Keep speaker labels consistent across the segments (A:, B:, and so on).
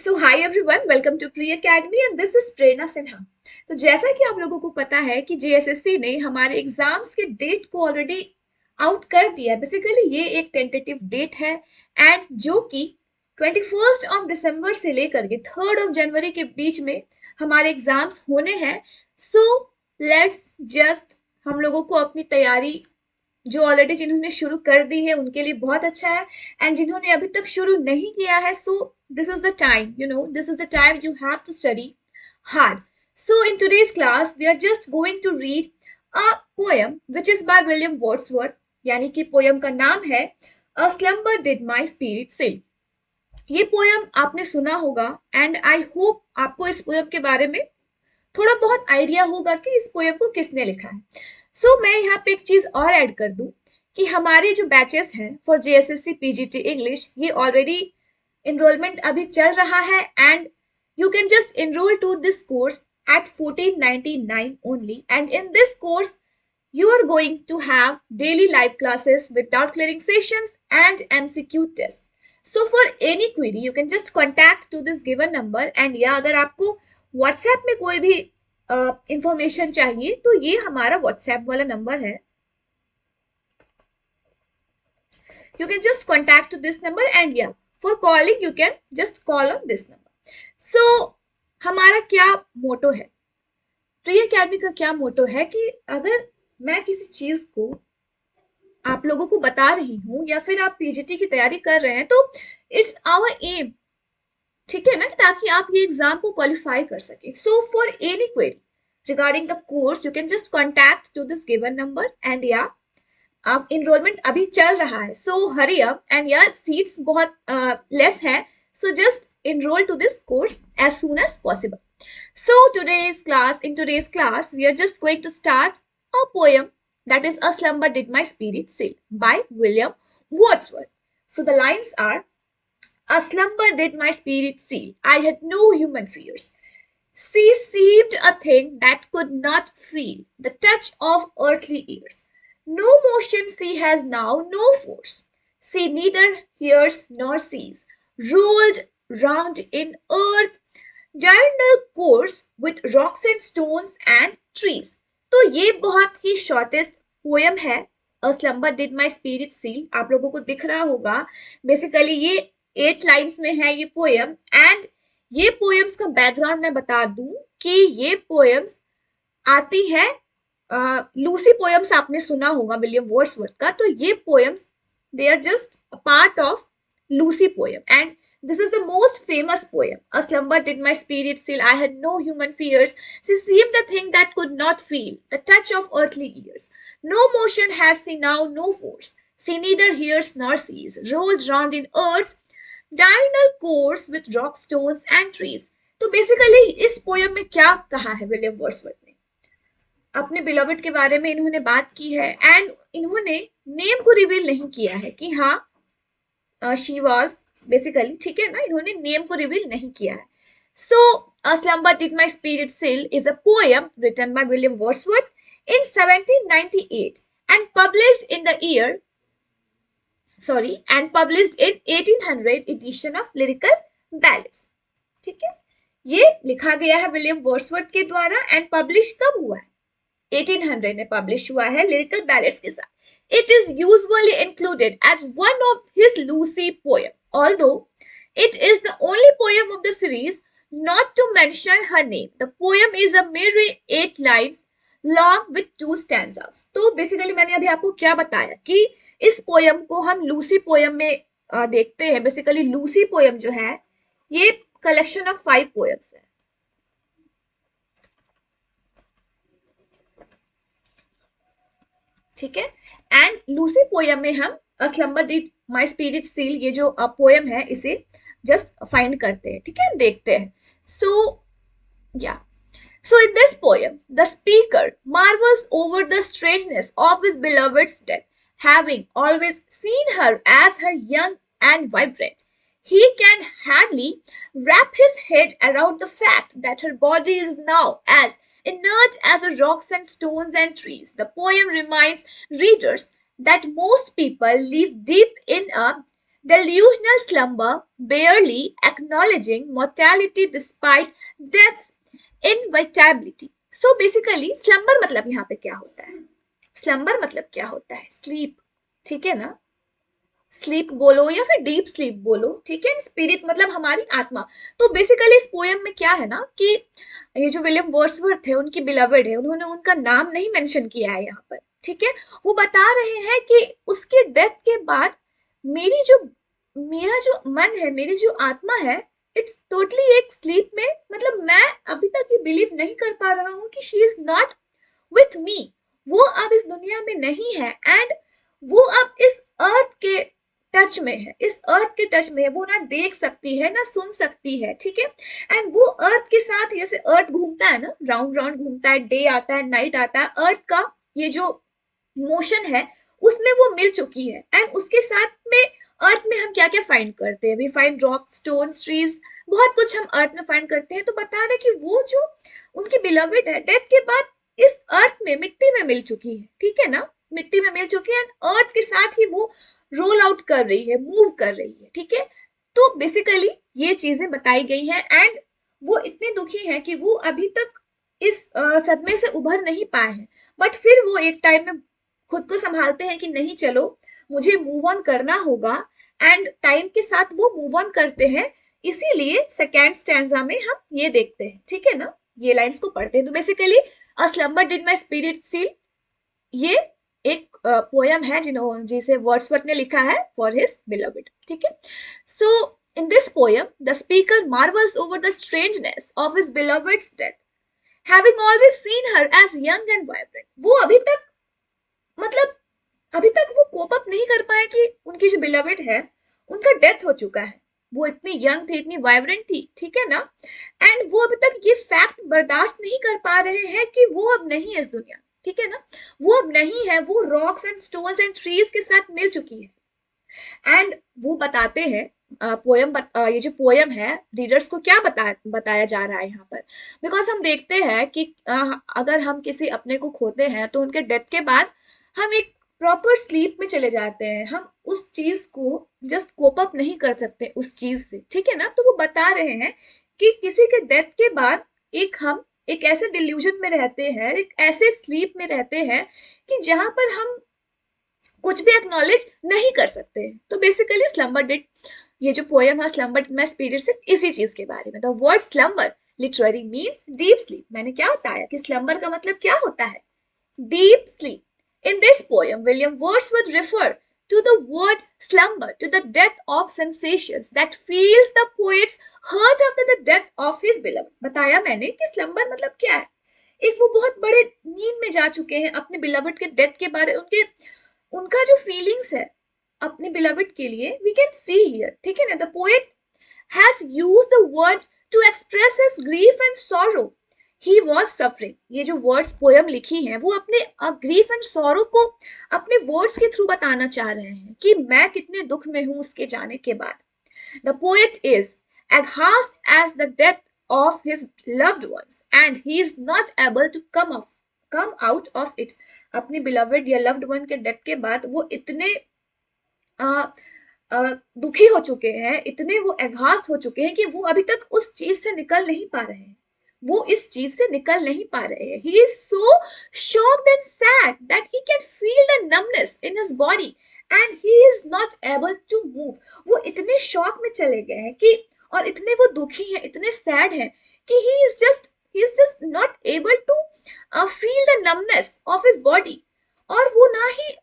A: So hi everyone, welcome to pre academy and this is Prerna Sinha. तो जैसा कि आप लोगों को पता है कि जेएसएससी ने हमारे एग्जाम्स के डेट को ऑलरेडी आउट कर दिया है। बेसिकली ये एक टेंटेटिव डेट है एंड जो कि 21 दिसंबर से लेकर के 3 जनवरी के बीच में हमारे एग्जाम्स होने हैं। सो लेट्स जस्ट हम लोगों को अपनी तैयारी जो ऑलरेडी जिन्होंने शुरू कर दी है उनके लिए बहुत अच्छा है एंड जिन्होंने अभी तक शुरू नहीं किया है, सो this is the time, this is the time you have to study hard. So in today's class we are just going to read a poem which is by William Wordsworth, यानी कि poem का नाम है A Slumber Did My Spirit Say। ये poem आपने सुना होगा and I hope आपको इस पोयम के बारे में थोड़ा बहुत आइडिया होगा कि इस पोयम को किसने लिखा है। मैं यहाँ पे एक चीज और ऐड कर दूं कि हमारे जो बैचेस हैं फॉर जेएसएससी पीजीटी इंग्लिश, ये ऑलरेडी enrollment अभी चल रहा है and you can just enroll to this course at 1499 only, and in this course you are going to have daily live classes with doubt clearing sessions and MCQ tests. So for any query you can just contact to this given number, and या अगर आपको WhatsApp में कोई भी information चाहिए तो ये हमारा WhatsApp वाला नंबर है। You can just contact to this number and yeah, for calling you can just call on this number. So हमारा क्या मोटो है, प्री एकेडमी का क्या मोटो है कि अगर मैं किसी चीज को आप लोगों को बता रही हूं या फिर आप पीजीटी की तैयारी कर रहे हैं तो इट्स आवर एम, ठीक है ना, ताकि आप ये एग्जाम को क्वालिफाई कर सके। So for any query regarding the course you can just contact to this given number and या अब इनरोलमेंट अभी चल रहा है, सो हरी अप एंड यार सीट्स बहुत लेस है, so just enroll to this course as soon as possible. So in today's class we are just going to start a poem that is A Slumber Did My Spirit Steal by William Wordsworth. So the lines are: A slumber did my spirit steal, I had no human fears. She seemed a thing that could not feel the touch of earthly ears. No motion she has now, no force. She neither hears nor sees. Rolled round in earth, diurnal course with rocks and stones and trees. तो ये बहुत ही shortest poem है A Slumber Did My Spirit Steal। आप लोगों को दिख रहा होगा, बेसिकली ये 8 लाइन्स में है ये पोयम। एंड ये पोयम्स का बैकग्राउंड मैं बता दूं कि ये पोयम्स आती है लूसी पोयम्स आपने सुना होगा विलियम वर्ड्सवर्थ का, तो ये poems they are just a part of Lucy poem and this is the most famous poem. A slumber did my spirit steal, I had no human fears. She seemed a thing that could not feel the touch of earthly ears. No motion has she now, no force. She neither hears nor sees. Rolled round in earth's diurnal course with rock, stones and trees. तो basically इस poem में क्या कहा है William Wordsworth ने, अपने beloved के बारे में इन्होंने बात की है एंड इन्होंने नेम को रिवील नहीं किया है कि हाँ शी वॉज बेसिकली, ठीक है ना, इन्होंने नेम को रिवील नहीं किया है। सो A Slumber Did My Spirit Steal is a poem written by William Wordsworth in 1798 and published in 1800 edition of Lyrical Ballads। ठीक है, ये लिखा गया है विलियम वर्ड्सवर्थ के द्वारा एंड पब्लिश कब हुआ है, 1800 में पब्लिश हुआ है लिरिकल बैलेड्स के साथ। It is usually included as one of his Lucy poem, although it is the only poem of the series not to mention her name. The poem is a mere 8 lines long with 2 stanzas. तो basically मैंने अभी आपको क्या बताया कि इस poem को हम लूसी पोयम में देखते हैं। बेसिकली लूसी पोयम जो है ये कलेक्शन ऑफ 5 पोयम्स है। ठीक है, एंड लूसी पोयम में हम a slumber did my spirit steal, ये जो पोयम है इसे जस्ट फाइंड करते हैं, ठीक है, देखते हैं। So in this poem the speaker marvels over the strangeness of his beloved's death, having always seen her as her young and vibrant. He can hardly wrap his head around the fact that her body is now as inert as the rocks and stones and trees. The poem reminds readers that most people live deep in a delusional slumber, barely acknowledging mortality despite death's inevitability. So basically slumber मतलब यहाँ पे क्या होता है, slumber मतलब क्या होता है, स्लीप, ठीक है ना, स्लीप बोलो या फिर डीप स्लीप बोलो, ठीक है। स्पिरिट मतलब हमारी आत्मा। तो बेसिकली इस पोयम में क्या है ना कि ये जो विलियम वर्ड्सवर्थ है उनकी बिलवड है, उन्होंने उनका नाम नहीं मेंशन किया है यहाँ पर, ठीक है। वो बता रहे हैं कि उसके डेथ के बाद मेरी जो मेरा जो मन है, मेरी जो आत्मा है, इट्स टोटली एक स्लीप में, मतलब मैं अभी तक ये बिलीव नहीं कर पा रहा हूँ कि she is not with me, वो अब इस दुनिया में नहीं है, एंड वो अब इस अर्थ के टच में है, इस अर्थ के टच में है, वो ना देख सकती है ना सुन सकती है, ठीक है। एंड वो अर्थ के साथ, जैसे अर्थ घूमता है ना, राउंड राउंड घूमता है, डे आता है नाइट आता है, अर्थ का ये जो मोशन है उसमें वो मिल चुकी है। एंड उसके साथ में अर्थ में हम क्या क्या फाइंड करते हैं, we find rock, stone, trees, बहुत कुछ हम अर्थ में फाइंड करते हैं। तो बता रहे कि वो जो उनकी बिलवड है डेथ के बाद इस अर्थ में, मिट्टी में मिल चुकी है, ठीक है ना, मिट्टी में मिल चुकी है, एंड अर्थ के साथ ही वो रोल आउट कर रही है, मूव कर रही है, ठीक है। तो बेसिकली ये चीजें बताई गई हैं, एंड वो इतने दुखी हैं कि वो अभी तक इस सदमे से उभर नहीं पाए हैं, बट फिर वो एक टाइम में खुद को संभालते हैं कि नहीं चलो मुझे मूव ऑन करना होगा, एंड टाइम के साथ वो मूव ऑन करते हैं। इसीलिए सेकेंड स्टैंजा में हम ये देखते हैं, ठीक है ना, ये लाइंस को पढ़ते हैं। तो basically a slumber did my spirit seal, ये एक पोयम है जिसे वर्ड्सवर्थ ने लिखा है फॉर हिज बिलवड, ठीक है। So in this poem the speaker marvels over the strangeness of his beloved's death, having always seen her as young and vibrant. वो अभी तक, मतलब अभी तक वो कोप अप नहीं कर पाए कि उनकी जो बिलवड है उनका डेथ हो चुका है, वो इतनी यंग थी, इतनी वाइब्रेंट थी, ठीक है ना। एंड वो अभी तक ये फैक्ट बर्दाश्त नहीं कर पा रहे हैं कि वो अब नहीं है इस दुनिया, ठीक है ना, वो अब नहीं है, वो rocks and stones and trees के साथ मिल चुकी है। एंड वो बताते हैं ये जो पोयम है रीडर्स को क्या बताया जा रहा है यहाँ पर, बिकॉज हम देखते हैं कि अगर हम किसी अपने को खोते हैं तो उनके डेथ के बाद हम एक प्रॉपर स्लीप में चले जाते हैं, हम उस चीज को जस्ट कोप अप नहीं कर सकते उस चीज से, ठीक है ना। तो वो बता रहे हैं कि किसी के डेथ के बाद हम एक ऐसे डिल्यूजन में रहते हैं, एक ऐसे स्लीप में रहते हैं कि जहां पर हम कुछ भी एक्नॉलेज नहीं कर सकते हैं। तो बेसिकली स्लम्बर डिड, ये जो पोयम है स्लम्बर डिड माई स्पिरिट से इसी चीज के बारे में। The word slumber literally means deep sleep. मैंने क्या बताया कि स्लम्बर का मतलब क्या होता है, deep sleep. In this poem, William Wordsworth referred to the word slumber to the death of sensations that feels the poet's heart after the death of his beloved. बताया मैंने कि slumber मतलब क्या है, एक वो बहुत बड़े नींद में जा चुके हैं अपने बिलवड के डेथ के बाद, उनका जो फीलिंग्स है अपने बिलवड के लिए वी कैन सी हियर, ठीक है ना। The poet has used the word to express his grief and sorrow he was suffering. ये जो वर्ड्स पोयम लिखी हैं वो अपने ग्रीफ एंड सॉरो को अपने वर्ड्स के थ्रू बताना चाह रहे हैं कि मैं कितने दुख में हूं उसके जाने के बाद। The poet is aghast as the death of his loved ones and he is not able to come out of it। अपने beloved या loved one के डेथ के बाद वो इतने दुखी हो चुके हैं, इतने वो एघास्ट हो चुके हैं कि वो अभी तक उस चीज से निकल नहीं पा रहे हैं, वो इस चीज से निकल नहीं पा रहे हैं। He is so shocked and sad that he can feel the numbness in his body and he is not able to move। वो इतने शॉक में चले गए हैं कि, और इतने वो दुखी हैं, इतने सैड हैं कि he is just not able to feel the numbness of his body, और वो ना ही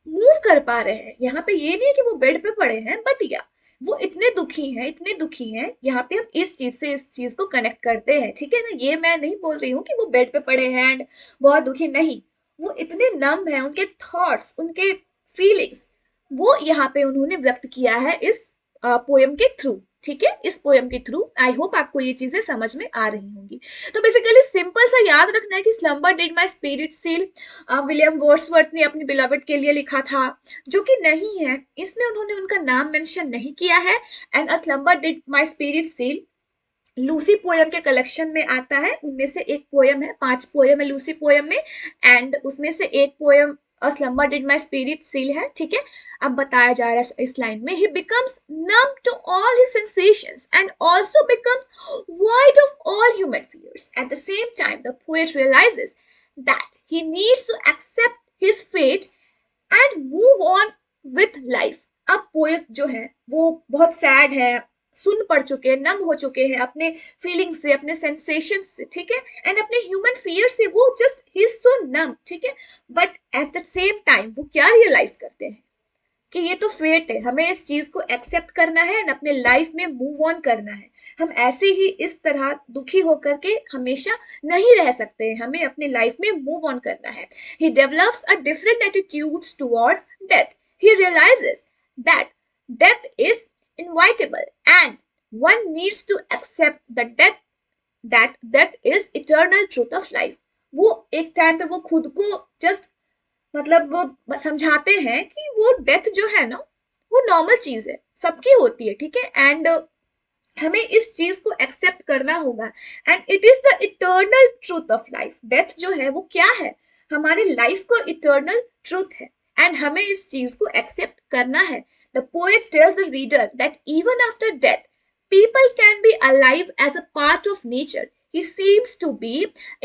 A: मूव कर पा रहे हैं। यहाँ पे ये नहीं है कि वो बेड पे पड़े हैं, बट या वो इतने दुखी हैं, इतने दुखी हैं। यहाँ पे हम इस चीज से इस चीज को कनेक्ट करते हैं, ठीक है ना। ये मैं नहीं बोल रही हूँ कि वो बेड पे पड़े हैं एंड बहुत दुखी, नहीं, वो इतने नम्ब हैं, उनके थॉट्स, उनके फीलिंग्स वो यहाँ पे उन्होंने व्यक्त किया है इस पोएम के थ्रू, ठीक है, इस पोएम के थ्रू। आई होप आपको ये चीजें समझ में आ रही होंगी। तो बेसिकली सिंपल सा याद रखना है कि slumber did my spirit seal William Wordsworth ने अपनी बिलवड के लिए लिखा था, जो कि नहीं है, इसमें उन्होंने उनका नाम मेंशन नहीं किया है। And a slumber did my spirit seal Lucy poem के कलेक्शन में आता है, उनमें से एक पोयम है, 5 पोयम है लूसी पोयम में, एंड उसमें से एक poem a slumber did my spirit seal है, ठीक है। अब बताया जा रहा है इस लाइन में, he becomes numb to all his sensations and also becomes void of all human fears. At the same time, the poet realizes that he needs to accept his fate and move on with life. अब poet जो है वो बहुत sad है, सुन पढ़ चुके हैं, नम हो चुके हैं अपने फीलिंग्स से, अपने सेंसेशन से, ठीक है, एंड अपने ह्यूमन फियर से, वो जस्ट ही इज सो नम, ठीक है। But at the same time वो क्या रियलाइज करते हैं कि ये तो फेट है, हमें इस चीज को एक्सेप्ट करना है एंड अपने लाइफ में मूव ऑन करना है। हम ऐसे ही इस तरह दुखी होकर के हमेशा नहीं रह सकते हैं, हमें अपने लाइफ में मूव ऑन करना है। He develops a different attitudes towards death. He realises that death is inevitable and one needs to accept the death, that is eternal truth of life। वो एक टाइम पे वो खुद को जस्ट मतलब वो समझाते हैं कि वो डेथ जो है ना वो नॉर्मल चीज है, सबकी होती है, ठीक है, एंड हमें इस चीज को एक्सेप्ट करना होगा and it is the eternal truth of life. Death जो है वो क्या है, हमारी लाइफ को इटर्नल ट्रूथ है एंड हमें इस चीज को एक्सेप्ट करना है। The poet tells the reader that even after death people can be alive as a part of nature। He seems to be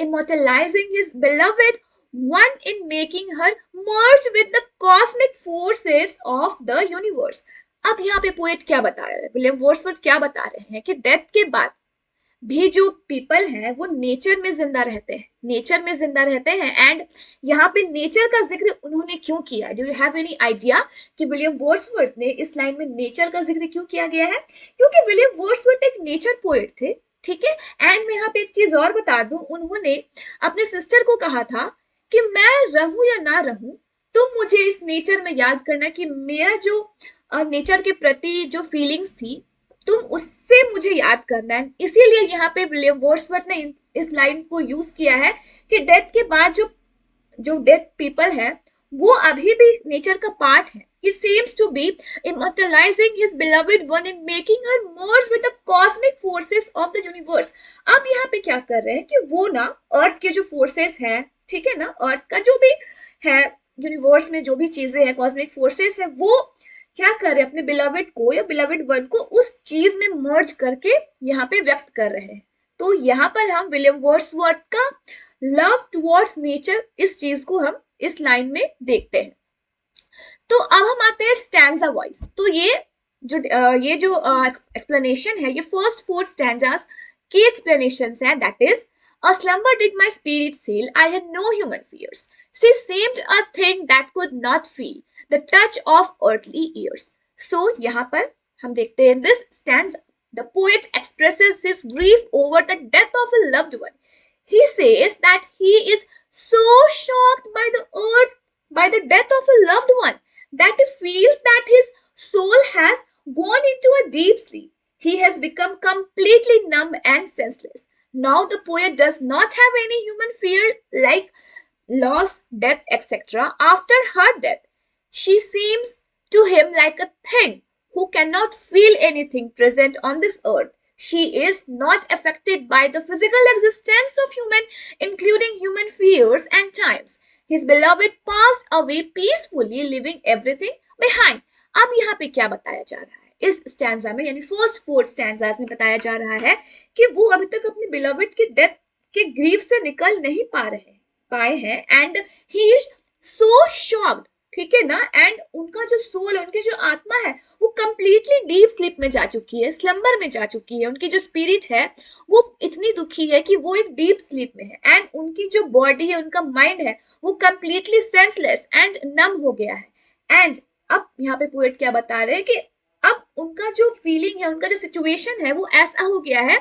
A: immortalizing his beloved one in making her merge with the cosmic forces of the universe। अब यहाँ पे poet क्या बता रहे हैं, William Wordsworth क्या बता रहे हैं कि डेथ के बाद भी जो पीपल हैं वो नेचर में जिंदा रहते हैं, नेचर में जिंदा रहते हैं। एंड यहाँ पे नेचर का जिक्र उन्होंने क्यों किया, do you have any idea कि विलियम वर्ड्सवर्थ ने इस लाइन में नेचर का जिक्र क्यों किया गया है? क्योंकि विलियम वर्ड्सवर्थ एक नेचर पोएट थे, ठीक है। एंड मैं यहाँ पे एक चीज और बता दूं, उन्होंने अपने सिस्टर को कहा था कि मैं रहूं या ना रहूं, तुम मुझे इस नेचर में याद करना कि मेरा जो नेचर के प्रति जो फीलिंग्स थी तुम उससे मुझे याद करना है। इसीलिए यहाँ पे विलियम वर्ड्सवर्थ ने इस लाइन को यूज किया है कि डेथ के बाद जो जो डेड पीपल है वो अभी भी नेचर का पार्ट है। He seems to be immortalizing his beloved one in making her merge with the cosmic forces of the universe। अब यहाँ पे क्या कर रहे हैं कि वो ना अर्थ के जो फोर्सेस हैं, ठीक है ना, अर्थ का जो भी है यूनिवर्स में जो भी चीजें हैं, कॉस्मिक फोर्सेस है, वो क्या कर रहे हैं अपने बिलवेड को या बिलवेड वन को उस चीज में मर्ज करके यहाँ पे व्यक्त कर रहे हैं। तो यहाँ पर हम विलियम वर्ड्सवर्थ का लव टुवर्ड्स नेचर इस चीज को हम इस लाइन में देखते हैं। तो अब हम आते हैं स्टैंजा वाइज। तो ये जो एक्सप्लेनेशन है, ये फर्स्ट 4 स्टैंजास की एक्सप्लेनेशंस हैं। That is a slumber did my spirit sail, I had no human fears, she seemed a thing that could not feel the touch of earthly ears। so यहाँ पर हम देखते हैं this stanza the poet expresses his grief over the death of a loved one। he says that he is so shocked by the earth by the death of a loved one that he feels that his soul has gone into a deep sleep। He has become completely numb and senseless। Now the poet does not have any human fear like loss, death, etc. After her death, she seems to him like a thing who cannot feel anything present on this earth। She is not affected by the physical existence of human, including human fears and times। His beloved passed away peacefully, leaving everything behind। अब यहाँ पे क्या बताया जा रहा है इस stanza में, यानी फर्स्ट 4 स्टैंजास में बताया जा रहा है कि वो अभी तक अपने बिलवेड के डेथ के ग्रीफ से निकल नहीं पाए हैं and he is so shocked, ठीक है ना। एंड उनका जो सोल है, उनकी जो आत्मा है, वो कंप्लीटली डीप स्लीप में जा चुकी है, स्लम्बर में जा चुकी है। उनकी जो स्पिरिट है वो इतनी दुखी है कि वो एक डीप स्लीप में है एंड उनकी जो बॉडी है, उनका माइंड है, वो कंप्लीटली सेंसलेस एंड नम हो गया है। एंड अब यहाँ पे पोएट क्या बता रहे हैं कि अब उनका जो फीलिंग है, उनका जो सिचुएशन है वो ऐसा हो गया है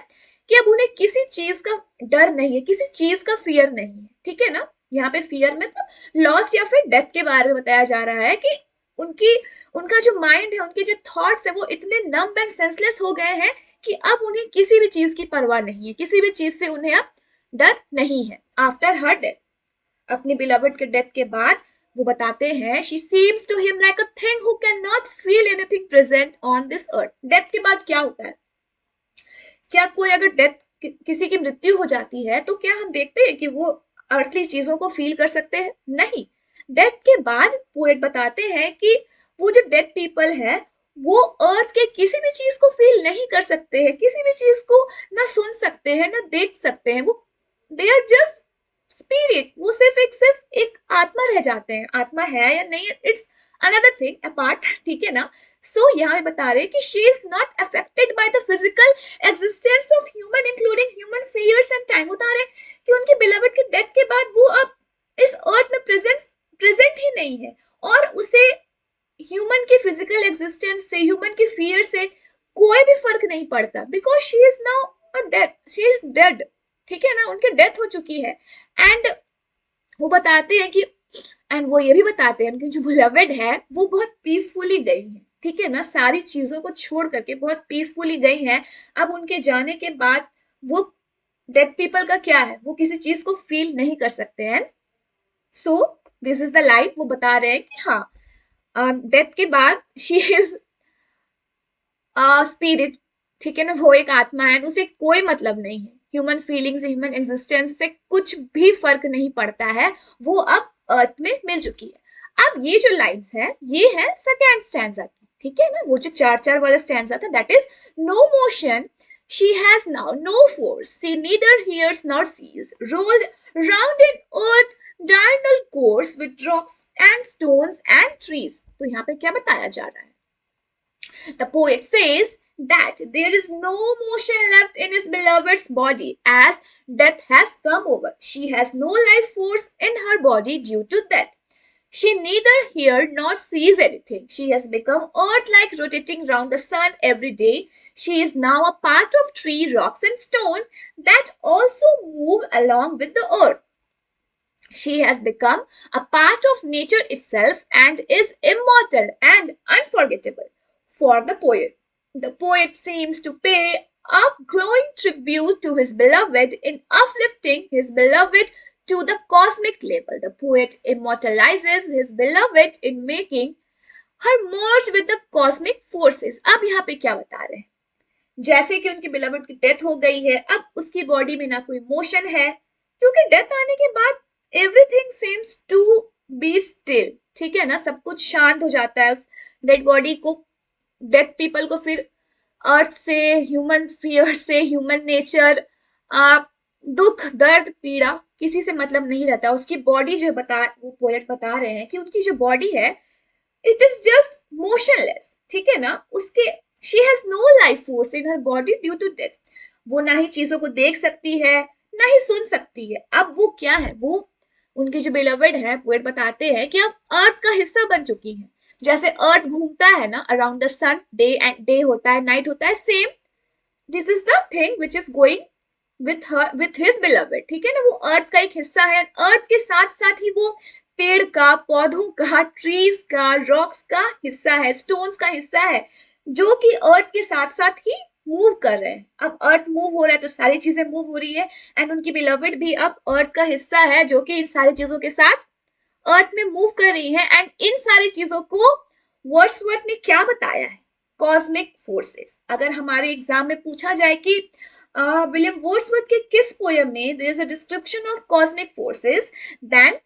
A: कि अब उन्हें किसी चीज का डर नहीं है, किसी चीज का फियर नहीं है, ठीक है ना। यहाँ पे फियर मतलब लॉस या फिर डेथ के बारे में बताया जा रहा है कि उनका जो माइंड है, उनके जो थॉट्स है, वो इतने नम एंड सेंसलेस हो गए हैं कि अब उन्हें किसी भी चीज की परवाह नहीं है, किसी भी चीज से उन्हें अब डर नहीं है। आफ्टर हर डेथ, अपने बिलवेड के डेथ के बाद वो बताते हैं she seems to him like a thing who cannot feel anything present on this earth। Death के बाद क्या होता है, क्या कोई अगर डेथ किसी की मृत्यु हो जाती है तो क्या हम देखते हैं कि वो अर्थली चीजों को फील कर सकते हैं? नहीं। डेथ के बाद पोएट बताते हैं कि वो जो डेड पीपल है वो अर्थ के किसी भी चीज को फील नहीं कर सकते हैं, किसी भी चीज को ना सुन सकते हैं ना देख सकते हैं, वो दे आर जस्ट स्पिरिट, वो सिर्फ एक आत्मा रह जाते हैं। आत्मा है या नहीं, इट्स अनदर थिंग अपार्ट, ठीक है ना। सो यहाँ पे बता रहे हैं कि she is not affected by the physical existence of human including human fears and time. बता रहे कि उनके बिलवड के डेथ के बाद वो अब इस अर्थ में प्रेजेंट ही नहीं है, और उसे ह्यूमन की फिजिकल एग्जिस्टेंस से, ह्यूमन की फियर से कोई भी फर्क नहीं पड़ता, because she is now dead, she is dead, ठीक है ना, उनकी डेथ हो चुकी है। एंड वो बताते हैं कि, एंड वो ये भी बताते हैं उनकी जो बिलवड है वो बहुत पीसफुली गई है, ठीक है ना, सारी चीजों को छोड़ करके बहुत पीसफुली गई है। अब उनके जाने के बाद वो डेड पीपल का क्या है, वो किसी चीज को फील नहीं कर सकते हैं। So this is the line, वो बता रहे हैं कि हाँ डेथ के बाद शी इज स्पिरिट, ठीक है ना, वो एक आत्मा है, उसे कोई मतलब नहीं है ह्यूमन फीलिंग्स, ह्यूमन एग्जिस्टेंस से कुछ भी फर्क नहीं पड़ता है, वो अब अर्थ में मिल चुकी है। अब ये जो लाइन्स है ये है सेकेंड स्टैंजा की, ठीक है ना, वो जो चार चार वाला स्टैंजा था, that is no motion she has now no force, she neither hears nor sees, rolled round in earth diurnal course with rocks and stones and trees। तो यहाँ पे क्या बताया जा रहा है, the poet says that there is no motion left in his beloved's body as death has come over. She has no life force in her body due to death. She neither hears nor sees anything. She has become earth-like, rotating round the sun every day. She is now a part of tree, rocks and stone that also move along with the earth. She has become a part of nature itself and is immortal and unforgettable. For the poet seems to pay a glowing tribute to his beloved in uplifting his beloved to the cosmic level. The poet immortalizes his beloved in making her merge with the cosmic forces। अब यहाँ पे क्या बता रहे हैं, जैसे कि उनकी बिलवड की डेथ हो गई है, अब उसकी बॉडी में ना कोई मोशन है, क्योंकि डेथ आने के बाद everything seems to be still, ठीक है ना, सब कुछ शांत हो जाता है उस डेड बॉडी को, डेड पीपल को फिर अर्थ से, ह्यूमन फियर से, ह्यूमन नेचर, दुख दर्द पीड़ा किसी से मतलब नहीं रहता। उसकी बॉडी जो वो पोएट बता रहे हैं कि उनकी जो बॉडी है इट इज जस्ट मोशनलेस, ठीक है ना, उसके she has no life force in her body due to death. वो ना ही चीजों को देख सकती है ना ही सुन सकती है। अब वो क्या है, वो उनकी जो बिलवड है, पोएट बताते हैं कि अब अर्थ का हिस्सा बन चुकी है। जैसे अर्थ घूमता है ना around the sun, day and day होता है, नाइट होता है, same this is the thing which is going with his beloved, ठीक है ना, वो अर्थ का एक हिस्सा है। अर्थ के साथ साथ ही वो पेड़ का, पौधों का, ट्रीज का, रॉक्स का हिस्सा है, स्टोन्स का हिस्सा है, जो कि अर्थ के साथ साथ ही मूव कर रहे हैं। अब अर्थ मूव हो रहा है तो सारी चीजें मूव हो रही है, एंड उनकी बिलवड भी अब अर्थ का हिस्सा है जो कि इन सारी चीजों के साथ अर्थ में मूव कर रही है। एंड इन सारी चीजों को वर्ड्सवर्थ ने क्या बताया है, कॉस्मिक फोर्सेस। अगर हमारे एग्जाम में पूछा जाए कि विलियम वर्ड्सवर्थ के किस पोयम में there is a description of cosmic forces, then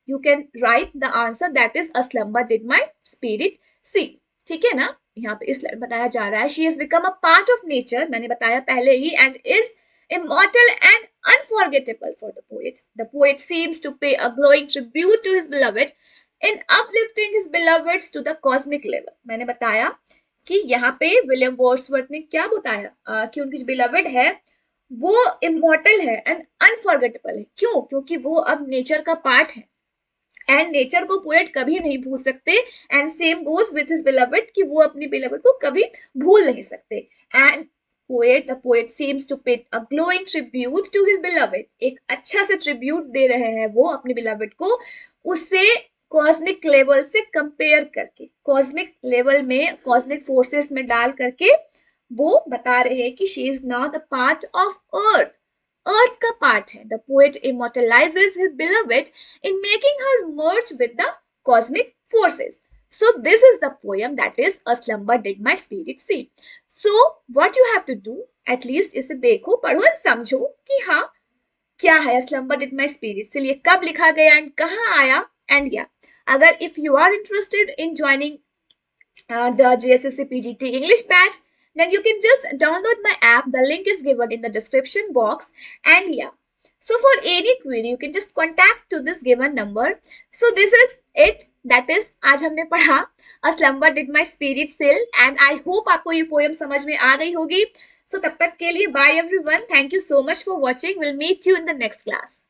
A: you can write the answer that is a slumber did my spirit seal, ठीक है ना। यहाँ पे इस बताया जा रहा है she has become a part of nature, मैंने बताया पहले ही, and is immortal and unforgettable for the poet. The poet seems to pay a glowing tribute to his beloved in uplifting his beloveds to the cosmic level. मैंने बताया कि यहाँ पे William Wordsworth ने क्या बताया कि उनकी जो बिलवड है वो इमोर्टल है एंड अनफॉरगेटेबल है। क्यों? क्योंकि वो अब नेचर का पार्ट है, एंड नेचर को पोएट कभी नहीं भूल सकते, and same goes with his beloved कि वो अपनी बिलवड को कभी भूल नहीं सकते। And the poet seems to pay a glowing tribute to his beloved, एक अच्छा से ट्रिब्यूट दे रहे हैं वो अपने बिलवड को, उसे कॉस्मिक लेवल से कंपेयर करके, कॉस्मिक लेवल में, कॉस्मिक फोर्सेस में डाल करके वो बता रहे हैं कि she is now the part of earth, earth का पार्ट है। The poet immortalises his beloved in making her merge with the cosmic forces. So this is the poem that is A Slumber Did My Spirit See. So what you have to do, at least इसे देखो, पढ़ो और समझो कि हाँ क्या है A Slumber Did My Spirit See, ये कब लिखा गया एंड कहाँ आया, And yeah, agar if you are interested in joining the GSSC PGT English batch, then you can just download my app. The link is given in the description box. And yeah, so for any query, you can just contact to this given number. So this is it. That is, आज हमने पढ़ा A Slumber Did My Spirit Still, and I hope आपको ये poem समझ में आ गई होगी. So तब तक के लिए bye everyone. Thank you so much for watching. We'll meet you in the next class.